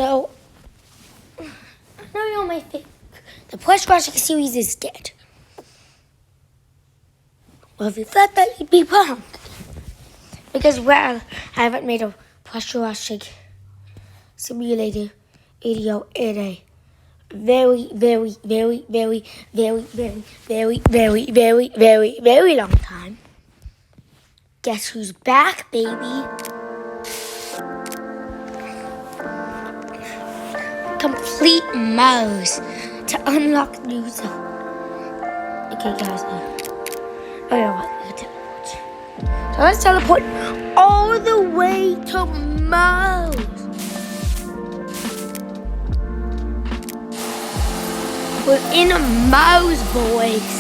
So, I know you might think the Plush Classic series is dead. Well, if you thought that, you'd be wrong. Because, well, I haven't made a Plush Classic simulator video in a very long time. Guess who's back, baby? Complete mouse to unlock new zone. Okay, guys. Oh, yeah, what? So let's teleport all the way to Mars. We're in a Mars, boys.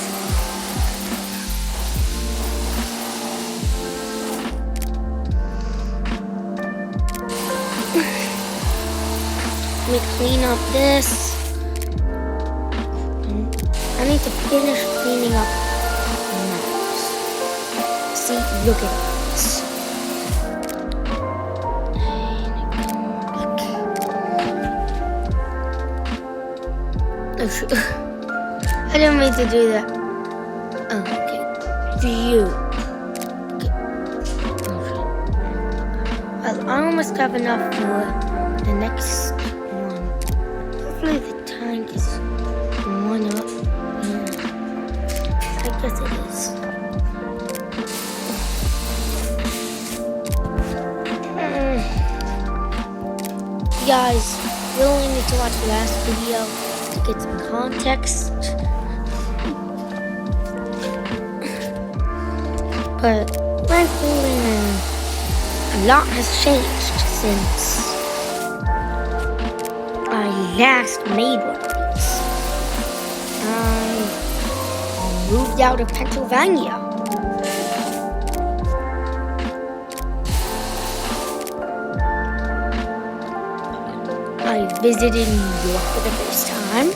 Let me clean up this. I need to finish cleaning up the maps. See, look at this. Oh, shoot. I didn't mean to do that. Oh, okay. View. Okay. Oh, well, I almost have enough for the next one. Hopefully the tank is one up. Yeah. I guess it is. You guys really need to watch the last video to get some context. But thankfully, a lot has changed since I last made one of these. I moved out of Pennsylvania. I visited New York for the first time.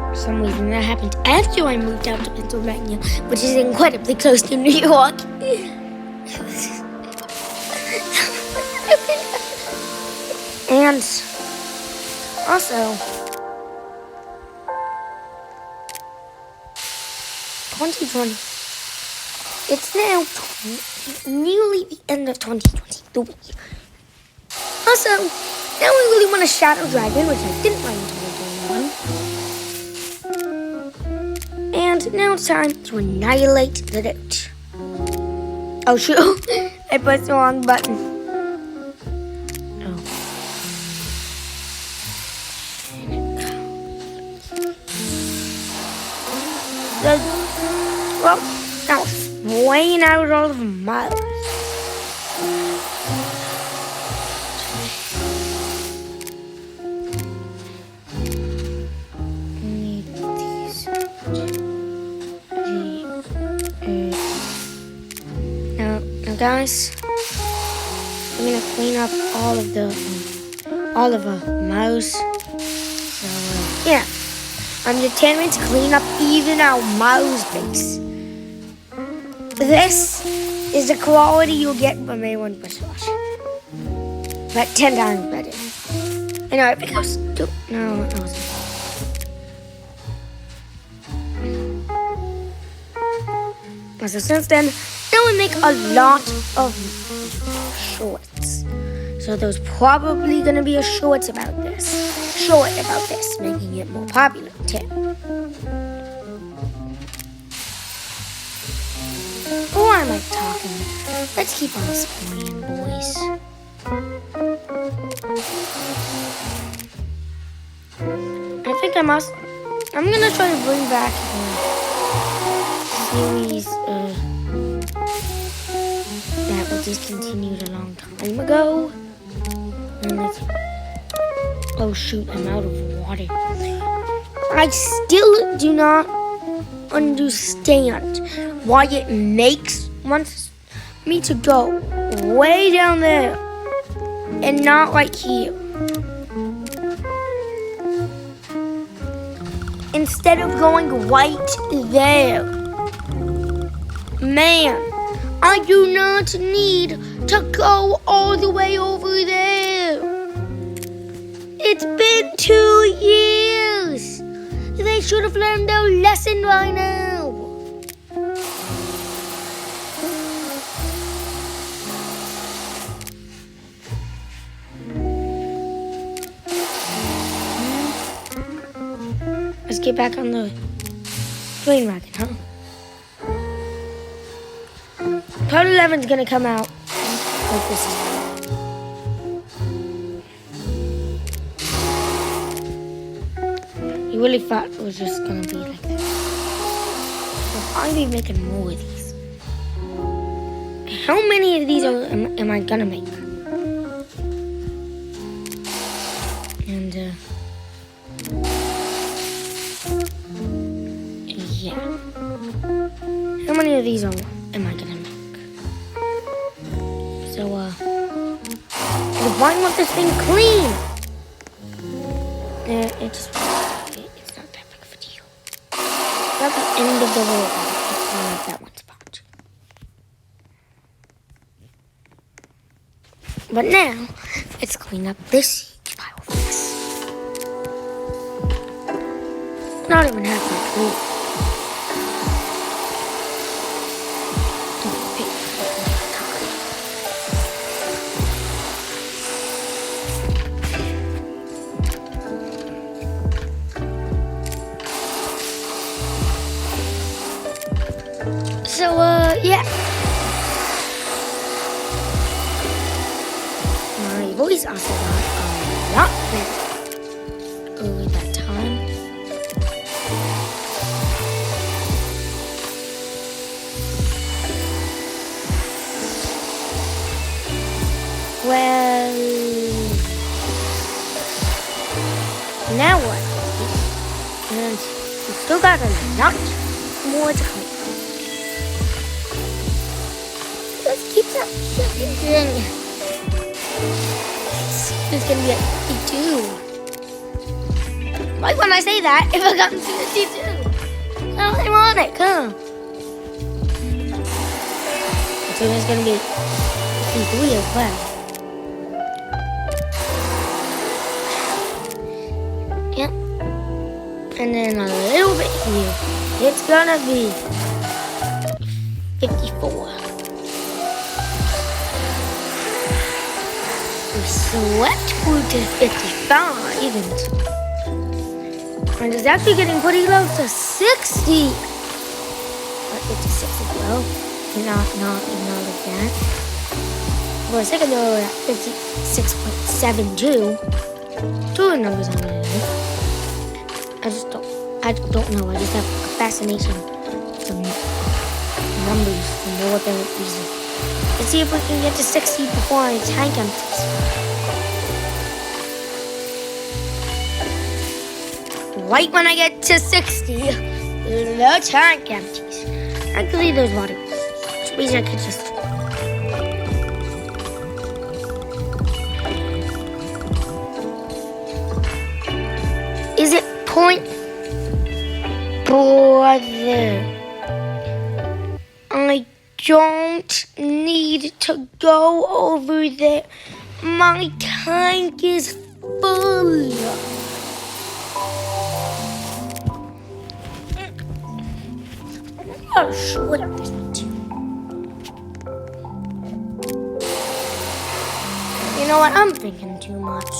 For some reason that happened after I moved out to Pennsylvania, which is incredibly close to New York. And also, 2020. It's now nearly the end of 2023. Also, now we really want a Shadow Dragon, which I didn't like in 2021. And now it's time to annihilate the dirt. Oh shoot, I pressed the wrong button. Well, now weighing out all of miles. Need these. Now, guys, I'm gonna clean up all of the mouse. So yeah. I'm determined to clean up even our mouse base. This is the quality you'll get from A1 Plush Wash. But 10 times better. I know, it becomes... No, it wasn't. So since then, now we make a lot of shorts. So there's probably going to be a short about this, making it more popular too. Why am I talking? Let's keep on exploring, boys. I think I'm gonna try to bring back the series that was discontinued a long time ago. Oh shoot, I'm out of water. I still do not understand why it wants me to go way down there and not right here. Instead of going right there. Man, I do not need to go all the way over there. It's been 2 years. They should have learned their lesson by now. Let's get back on the plane wagon, huh? Part 11's gonna come out like this. You really thought it was just gonna be like that. We'll finally be making more of these. How many of these am I gonna make? And, yeah. How many of these am I gonna make? So, why want this thing clean? It's not that big of a deal. It's not the end of the world. It's not like that one spot. But now, let's clean up this huge pile of mess. Not even halfway clean. So, yeah. My voice also got a lot better over that time. Well, now what? And we still got a lot more to clean. Let's keep that thing. It's gonna be at 52. Why wouldn't I say that if I got to 52? How ironic, huh? So it's gonna be 53 as well. Yep. And then a little bit here. It's gonna be 54. Swept through to 55 and it's actually getting pretty close to 60. Or 56 as well. Not like that. For a second they were at 56.72. Two of the numbers I'm gonna do. I don't know. I just have a fascination with numbers and know what they're using. Let's see if we can get to 60 before the tank empties. Right when I get to 60, the tank empties. Actually, there's water. Which means I could just... Is it point? Brother. I don't need to go over there. My tank is full. Oh, shut up this one too. You know what? I'm thinking too much.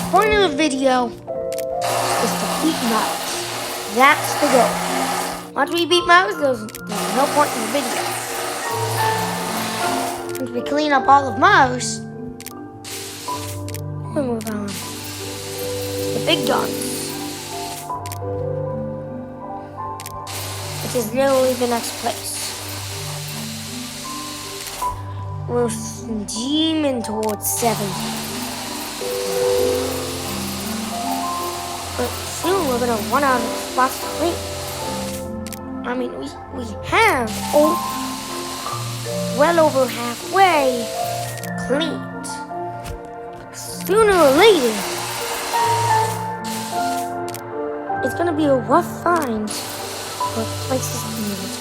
The point of the video is to beat Mouse. That's the goal. Once we beat Mouse, there's no point in the video. Once we clean up all of Mouse, we'll move on to the big guns. Which is literally the next place. We're steaming towards 70. But soon we're gonna run out of spots to clean. I mean, we have well over halfway cleaned. Sooner or later, it's gonna be a rough find for places to move.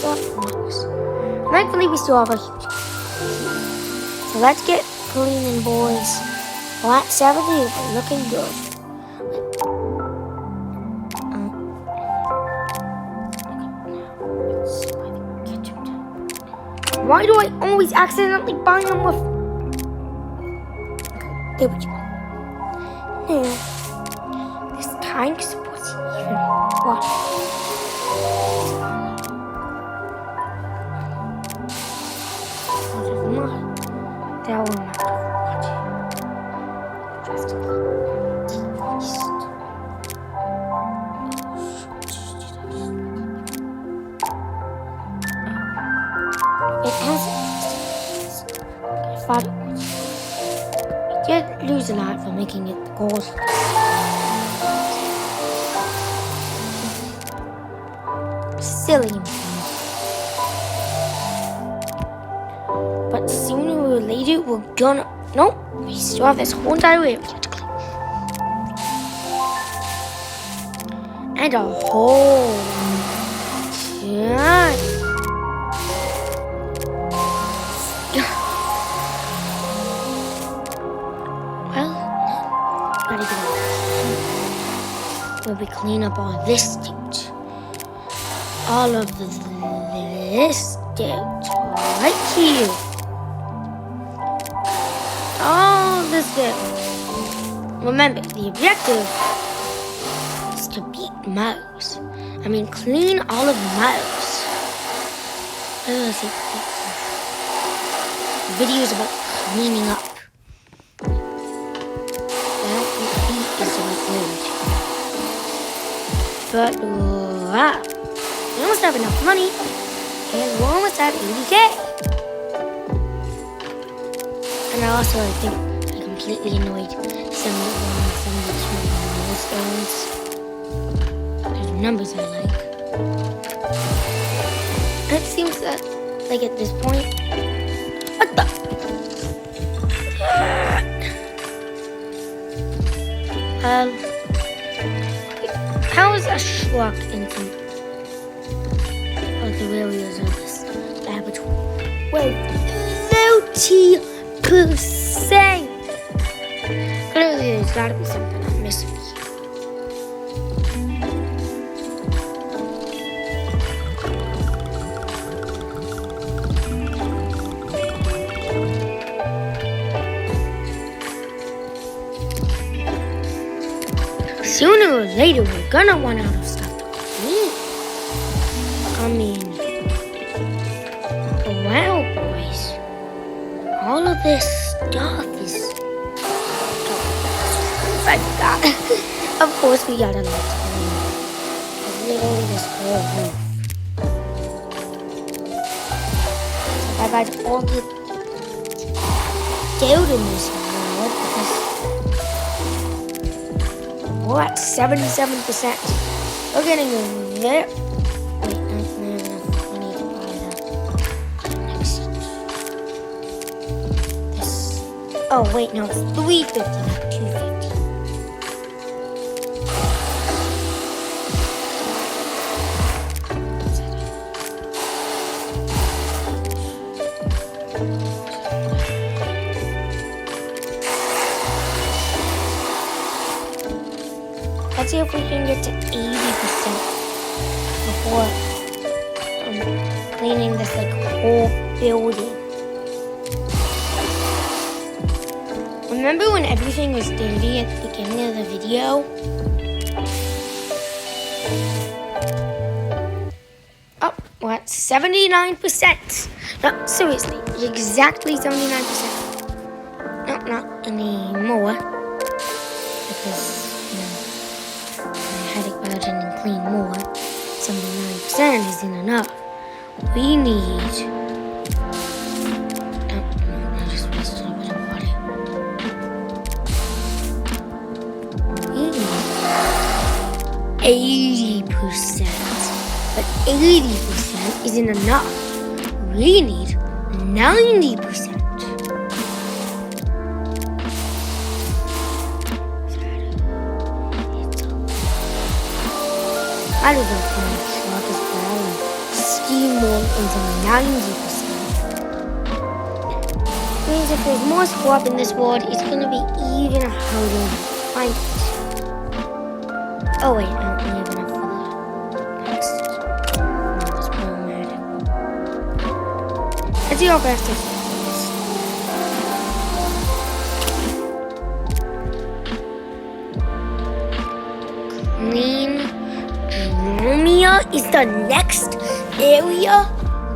So stuff? Nice. Thankfully, we still have a huge. So let's get cleaning, boys. Well, at 70, we're looking good. Why do I always accidentally buy them with... Okay, there we go. Now, this tank supposed to even... What? That will matter. It has. I did lose a lot for making it gold. Silly. But sooner or later, we're gonna. Nope, we still have this whole entire area to clean. And a whole giant. Well, gotta get out. Where we clean up all this dirt. All of this dirt right here. All this dirt. Remember, the objective is to beat Mouse. I mean, clean all of Mouse. Let's see. Videos about cleaning up. I don't think beat is the right word. But, wow. We almost have enough money. And we're almost at 80K. And I also think I completely annoyed 71, 72 milestones. There's numbers I like. It seems that, like at this point, what the? How is a schlock into the areas of this laboratory? Well, 30%. Clearly, there's got to be something I'm missing here. Sooner or later, we're gonna run out of stuff to clean. I mean, wow, boys. All of this stuff is... Like that. Of course, we gotta let it clean. Literally this whole roof. I've had all the dirt in this world because we're at 77%. We're getting there. Wait, no, I need to buy that next. This. Oh, wait, no, it's 350, not 250. Let's see if we can get to 80% before cleaning this like whole building. Remember when everything was dirty at the beginning of the video? Oh, we're at 79%. No, seriously, exactly 79%. No, not anymore. Because and clean more. 79% isn't enough. We need... Oh, no, I just wasted a bit of water. We need 80%. But 80% isn't enough. We need 90%. I don't know if schlock is brown. more into 90%. Means if there's more squab in this world, it's gonna be even harder to find it. Oh wait, I don't have enough for the next. That's problematic. Let's see how fast this is. Clean Dromia is the next area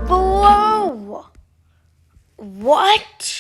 below. What?